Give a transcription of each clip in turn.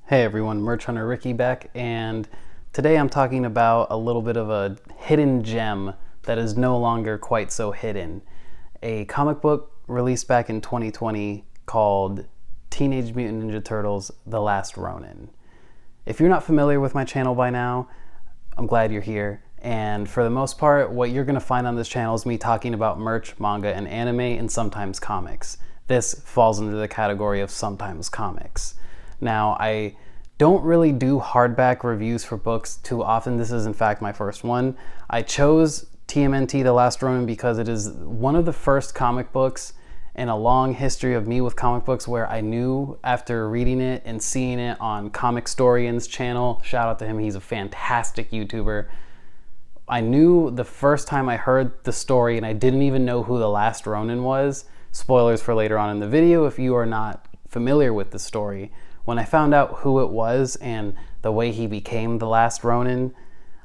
Hey everyone, Merch Hunter Ricky back, and today I'm talking about a little bit of a hidden gem that is no longer quite so hidden. A comic book released back in 2020 called Teenage Mutant Ninja Turtles: The Last Ronin. If you're not familiar with my channel by now, I'm glad you're here. And for the most part, what you're going to find on this channel is me talking about merch, manga, and anime, and sometimes comics. This falls into the category of sometimes comics. Now, I don't really do hardback reviews for books too often. This is in fact my first one. I chose TMNT The Last Ronin because it is one of the first comic books in a long history of me with comic books where I knew after reading it and seeing it on Comicstorian's channel, shout out to him, he's a fantastic YouTuber. I knew the first time I heard the story, and I didn't even know who The Last Ronin was. Spoilers for later on in the video if you are not familiar with the story. When I found out who it was and the way he became the Last Ronin,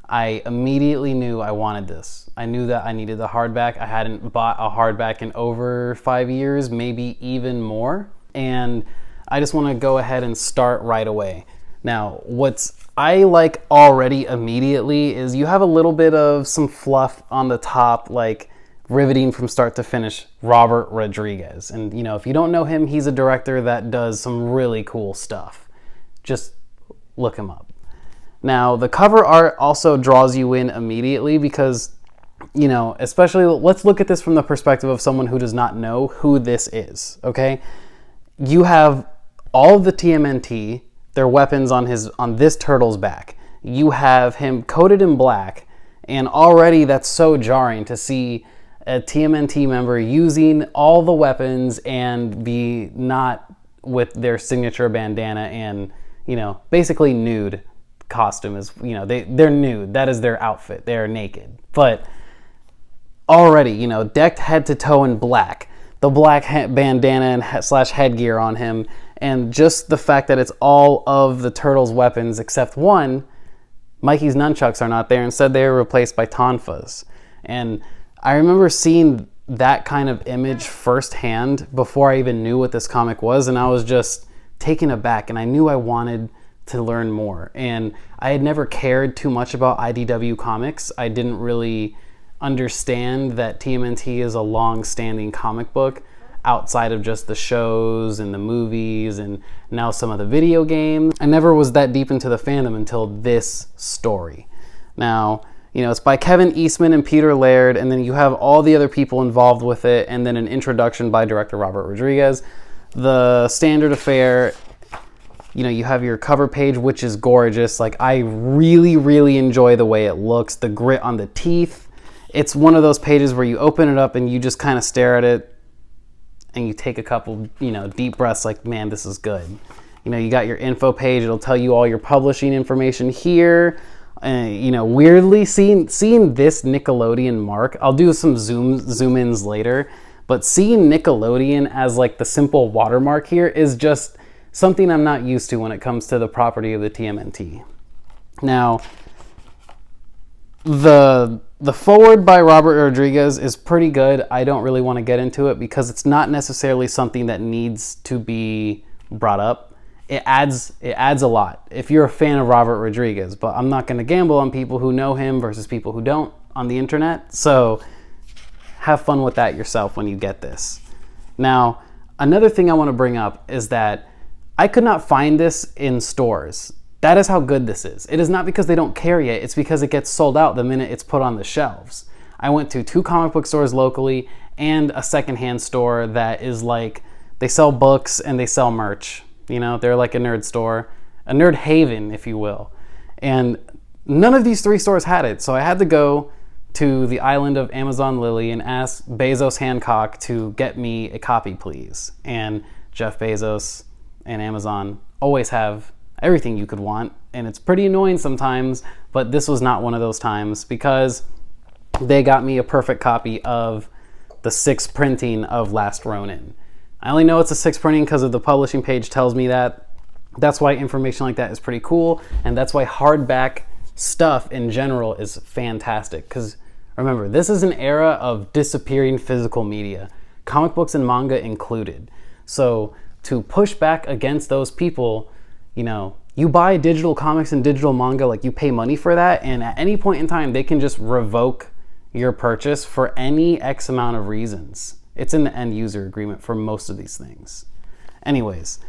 I immediately knew I wanted this. I knew that I needed the hardback. I hadn't bought a hardback in over 5 years, maybe even more. And I just want to go ahead and start right away. Now, what's I like already immediately is you have a little bit of some fluff on the top, like riveting from start to finish, Robert Rodriguez. And you know, if you don't know him, he's a director that does some really cool stuff. Just look him up. Now, the cover art also draws you in immediately because, you know, especially let's look at this from the perspective of someone who does not know who this is, okay? You have all of the TMNT, their weapons on this turtle's back. You have him coated in black, and already that's so jarring to see a TMNT member using all the weapons and be not with their signature bandana and, you know, basically nude costume is, you know, they're nude. That is their outfit. They're naked. But already, you know, decked head to toe in black, the black bandana and slash headgear on him, and just the fact that it's all of the turtles' weapons except one, Mikey's nunchucks are not there. Instead, they were replaced by tonfas. And I remember seeing that kind of image firsthand before I even knew what this comic was, and I was just taken aback, and I knew I wanted to learn more. And I had never cared too much about IDW comics. I didn't really understand that TMNT is a long-standing comic book outside of just the shows and the movies and now some of the video games. I never was that deep into the fandom until this story. Now, you know, it's by Kevin Eastman and Peter Laird, and then you have all the other people involved with it, and then an introduction by director Robert Rodriguez. The standard affair, you know, you have your cover page, which is gorgeous. Like, I really, really enjoy the way it looks, the grit on the teeth. It's one of those pages where you open it up and you just kind of stare at it and you take a couple, you know, deep breaths like, man, this is good. You know, you got your info page. It'll tell you all your publishing information here. You know, weirdly seeing this Nickelodeon mark, I'll do some zoom-ins later, but seeing Nickelodeon as like the simple watermark here is just something I'm not used to when it comes to the property of the TMNT. Now, the forward by Robert Rodriguez is pretty good. I don't really want to get into it because it's not necessarily something that needs to be brought up. It adds a lot if you're a fan of Robert Rodriguez, but I'm not going to gamble on people who know him versus people who don't on the internet. So have fun with that yourself when you get this. Now, another thing I want to bring up is that I could not find this in stores. That is how good this is. It is not because they don't carry it. It's because it gets sold out the minute it's put on the shelves. I went to 2 comic book stores locally and a secondhand store that is like, they sell books and they sell merch. You know, they're like a nerd store, a nerd haven, if you will. And none of these 3 stores had it. So I had to go to the island of Amazon Lily and ask Bezos Hancock to get me a copy, please. And Jeff Bezos and Amazon always have everything you could want. And it's pretty annoying sometimes, but this was not one of those times because they got me a perfect copy of the 6th printing of Last Ronin. I only know it's a 6th printing because of the publishing page tells me that. That's why information like that is pretty cool, and that's why hardback stuff in general is fantastic. Because remember, this is an era of disappearing physical media, comic books and manga included. So to push back against those people, you know, You buy digital comics and digital manga, like you pay money for that, and at any point in time, they can just revoke your purchase for any X amount of reasons. It's in the end user agreement for most of these things. Anyways,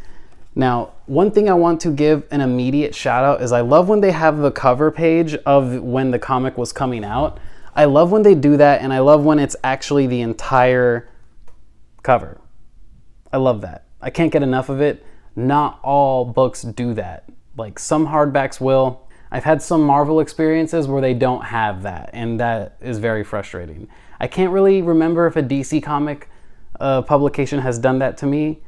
now one thing I want to give an immediate shout out is I love when they have the cover page of when the comic was coming out. I love when they do that, and I love when it's actually the entire cover. I love that. I can't get enough of it. Not all books do that. Like some hardbacks will. I've had some Marvel experiences where they don't have that, and that is very frustrating. I can't really remember if a DC comic publication has done that to me,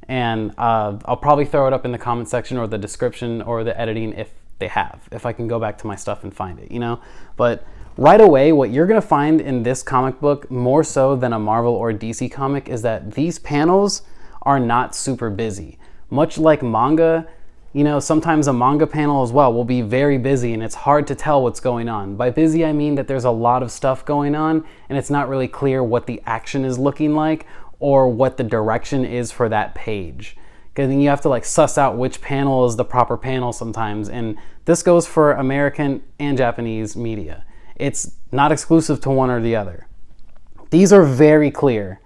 and I'll probably throw it up in the comment section or the description or the editing if they have, if I can go back to my stuff and find it, you know? But right away, what you're gonna find in this comic book, more so than a Marvel or DC comic, is that these panels are not super busy. Much like manga, you know, sometimes a manga panel as well will be very busy and it's hard to tell what's going on. By busy, I mean that there's a lot of stuff going on and it's not really clear what the action is looking like or what the direction is for that page. Because then you have to like suss out which panel is the proper panel sometimes. And this goes for American and Japanese media. It's not exclusive to one or the other. These are very clear.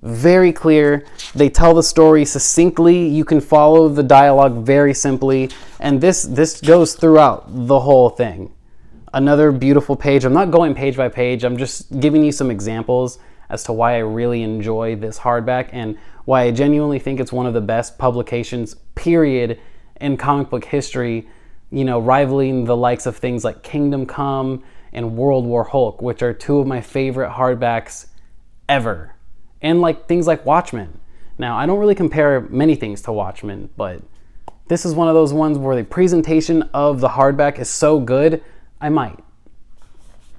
Very clear. They tell the story succinctly. You can follow the dialogue very simply. And this goes throughout the whole thing. Another beautiful page. I'm not going page by page. I'm just giving you some examples as to why I really enjoy this hardback and why I genuinely think it's one of the best publications, period, in comic book history, you know, rivaling the likes of things like Kingdom Come and World War Hulk, which are two of my favorite hardbacks ever. And like things like Watchmen. Now, I don't really compare many things to Watchmen, but this is one of those ones where the presentation of the hardback is so good, I might.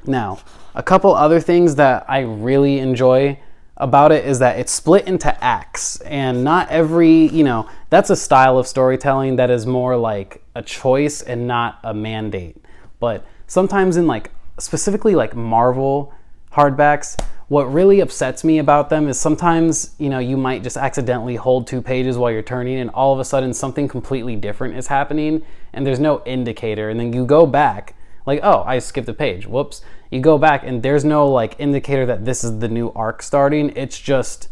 Now, a couple other things that I really enjoy about it is that it's split into acts, and not every, you know, that's a style of storytelling that is more like a choice and not a mandate. But sometimes in like, specifically like Marvel hardbacks, what really upsets me about them is sometimes, you know, you might just accidentally hold 2 pages while you're turning and all of a sudden something completely different is happening and there's no indicator, and then you go back like, oh, I skipped a page, whoops. You go back and there's no like indicator that this is the new arc starting. It's just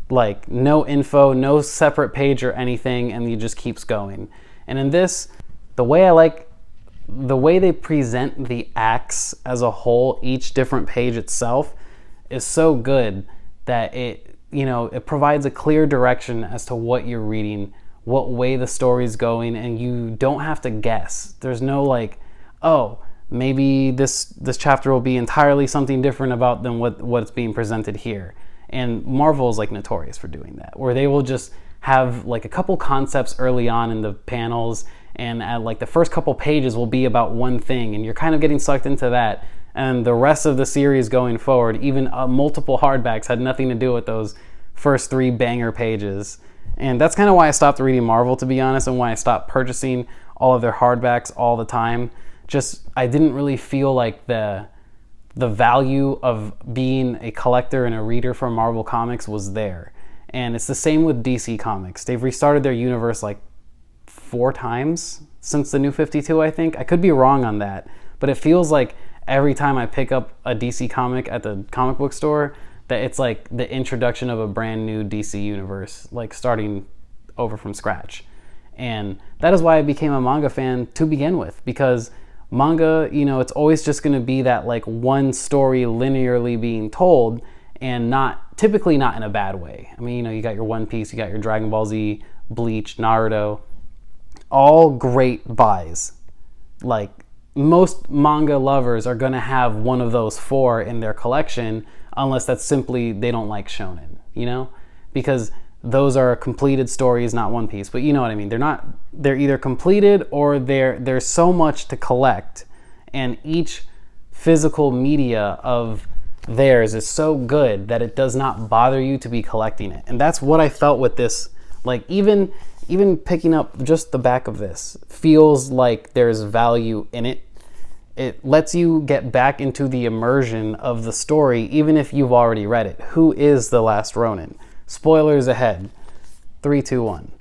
like no info, no separate page or anything, and it just keeps going. And in this, the way they present the acts as a whole, each different page itself, is so good that it, you know, it provides a clear direction as to what you're reading, what way the story's going, and you don't have to guess. There's no like, oh, maybe this chapter will be entirely something different about than what's being presented here. And Marvel is like notorious for doing that, where they will just have like a couple concepts early on in the panels, and at like the first couple pages will be about one thing, and you're kind of getting sucked into that. And the rest of the series going forward, even multiple hardbacks, had nothing to do with those first 3 banger pages. And that's kind of why I stopped reading Marvel, to be honest, and why I stopped purchasing all of their hardbacks all the time. Just, I didn't really feel like the value of being a collector and a reader for Marvel Comics was there. And it's the same with DC Comics. They've restarted their universe like 4 times since the New 52, I think. I could be wrong on that, but it feels like every time I pick up a DC comic at the comic book store, that it's like the introduction of a brand new DC universe, like starting over from scratch. And that is why I became a manga fan to begin with, because manga, you know, it's always just going to be that like one story linearly being told, and typically not in a bad way. I mean, you know, you got your One Piece, you got your Dragon Ball Z, Bleach, Naruto, all great buys. Like, most manga lovers are going to have one of those 4 in their collection, unless that's simply they don't like shonen, you know? Because those are completed stories, not One Piece, but you know what I mean. They're either completed or there's so much to collect, and each physical media of theirs is so good that it does not bother you to be collecting it. And that's what I felt with this. Like, even picking up just the back of this feels like there's value in it. It lets you get back into the immersion of the story, even if you've already read it. Who is the Last Ronin? Spoilers ahead. 3, 2, 1.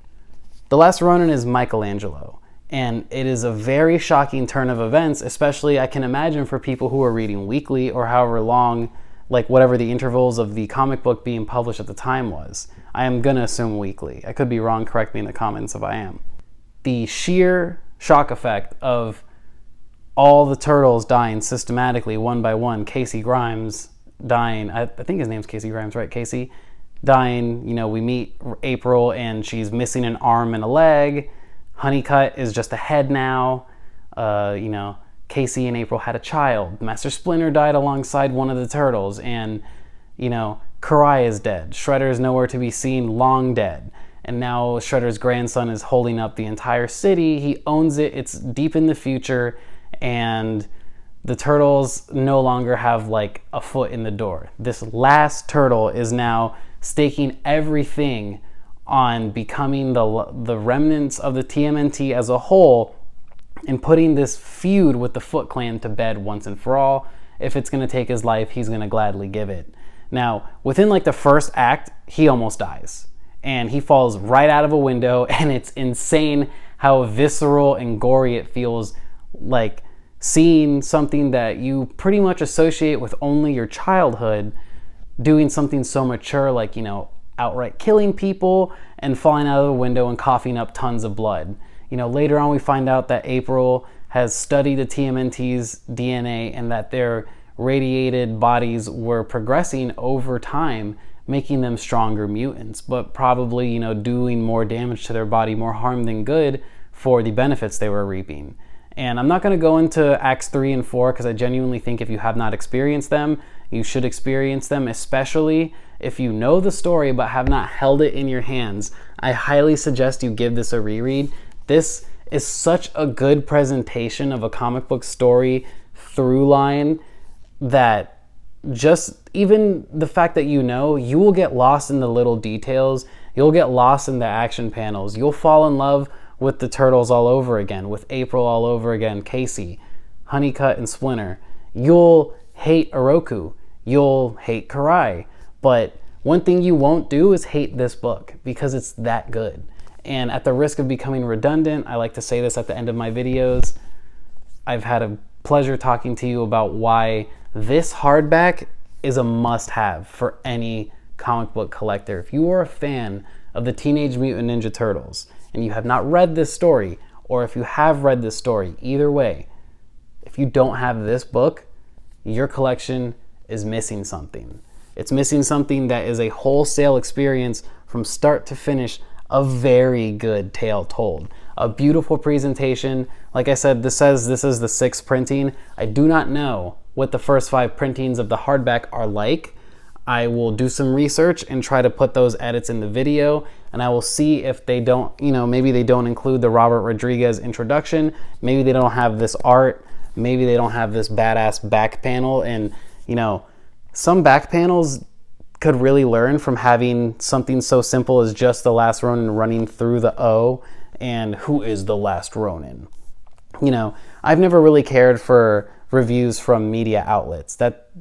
The Last Ronin is Michelangelo. And it is a very shocking turn of events, especially I can imagine for people who are reading weekly or however long, like whatever the intervals of the comic book being published at the time was. I am going to assume weekly. I could be wrong. Correct me in the comments if I am. The sheer shock effect of all the turtles dying systematically one by one, Casey Grimes dying, I think his name's Casey Grimes, right? Casey dying, you know, we meet April and she's missing an arm and a leg. Honeycutt is just a head now. You know, Casey and April had a child. Master Splinter died alongside one of the turtles, and, you know, Karai is dead. Shredder is nowhere to be seen, long dead. And now Shredder's grandson is holding up the entire city. He owns it. It's deep in the future, and the turtles no longer have like a foot in the door. This last turtle is now staking everything on becoming the remnants of the TMNT as a whole, and putting this feud with the Foot Clan to bed once and for all. If it's going to take his life, he's going to gladly give it. Now, within like the first act, he almost dies. And he falls right out of a window, and it's insane how visceral and gory it feels, like seeing something that you pretty much associate with only your childhood doing something so mature, like, you know, outright killing people and falling out of the window and coughing up tons of blood. You know, later on we find out that April has studied the TMNT's DNA and that their radiated bodies were progressing over time, making them stronger mutants, but probably, you know, doing more damage to their body, more harm than good, for the benefits they were reaping. And I'm not going to go into Acts 3 and 4 because I genuinely think if you have not experienced them, you should experience them, especially if you know the story but have not held it in your hands. I highly suggest you give this a reread. This is such a good presentation of a comic book story through line that just even the fact that you will get lost in the little details. You'll get lost in the action panels. You'll fall in love with the turtles all over again, with April all over again, Casey, Honeycutt, and Splinter. You'll hate Oroku. You'll hate Karai. But one thing you won't do is hate this book, because it's that good. And at the risk of becoming redundant, I like to say this at the end of my videos, I've had a pleasure talking to you about why this hardback is a must-have for any comic book collector. If you are a fan of the Teenage Mutant Ninja Turtles and you have not read this story, or if you have read this story, either way, if you don't have this book, your collection is missing something. It's missing something that is a wholesale experience from start to finish, a very good tale told. A beautiful presentation. Like I said, this says this is the 6th printing. I do not know what the first 5 printings of the hardback are like. I will do some research and try to put those edits in the video, and I will see if they don't, maybe they don't include the Robert Rodriguez introduction, maybe they don't have this art, maybe they don't have this badass back panel. And some back panels could really learn from having something so simple as just the Last Ronin running through the O and who is the Last Ronin. I've never really cared for reviews from media outlets. That,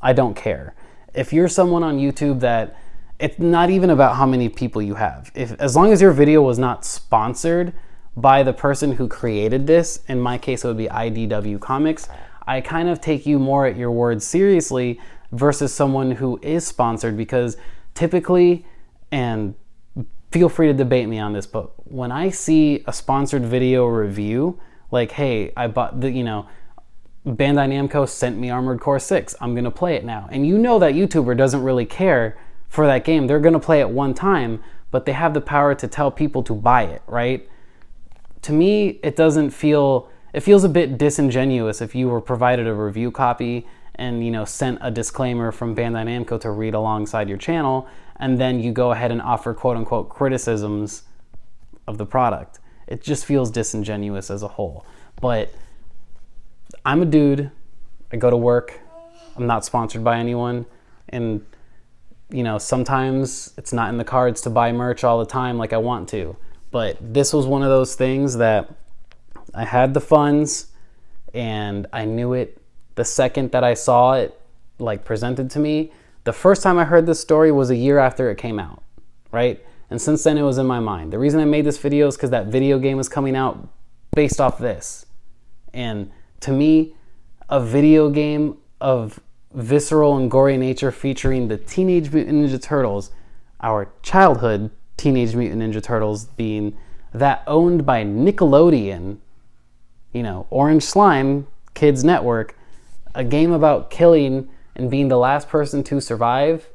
I don't care. If you're someone on YouTube that, it's not even about how many people you have. As long as your video was not sponsored by the person who created this, in my case it would be IDW Comics, I kind of take you more at your word seriously versus someone who is sponsored, because typically, and feel free to debate me on this, but when I see a sponsored video review, like, hey, I bought the, Bandai Namco sent me Armored Core 6, I'm gonna play it now. And that YouTuber doesn't really care for that game. They're gonna play it one time, but they have the power to tell people to buy it, right? To me, it feels a bit disingenuous if you were provided a review copy and sent a disclaimer from Bandai Namco to read alongside your channel, and then you go ahead and offer quote-unquote criticisms of the product. It just feels disingenuous as a whole. But I'm a dude, I go to work, I'm not sponsored by anyone, and sometimes it's not in the cards to buy merch all the time like I want to, but this was one of those things that I had the funds and I knew it the second that I saw it presented to me. The first time I heard this story was a year after it came out, right? And since then it was in my mind. The reason I made this video is because that video game was coming out based off this. And to me, a video game of visceral and gory nature featuring the Teenage Mutant Ninja Turtles, our childhood Teenage Mutant Ninja Turtles, being that owned by Nickelodeon, you know, Orange Slime, Kids Network, a game about killing and being the last person to survive,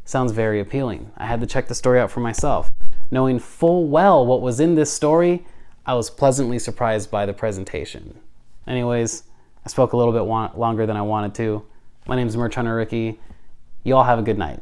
sounds very appealing. I had to check the story out for myself. Knowing full well what was in this story, I was pleasantly surprised by the presentation. Anyways, I spoke a little bit longer than I wanted to. My name is Merch Hunter Ricky. You all have a good night.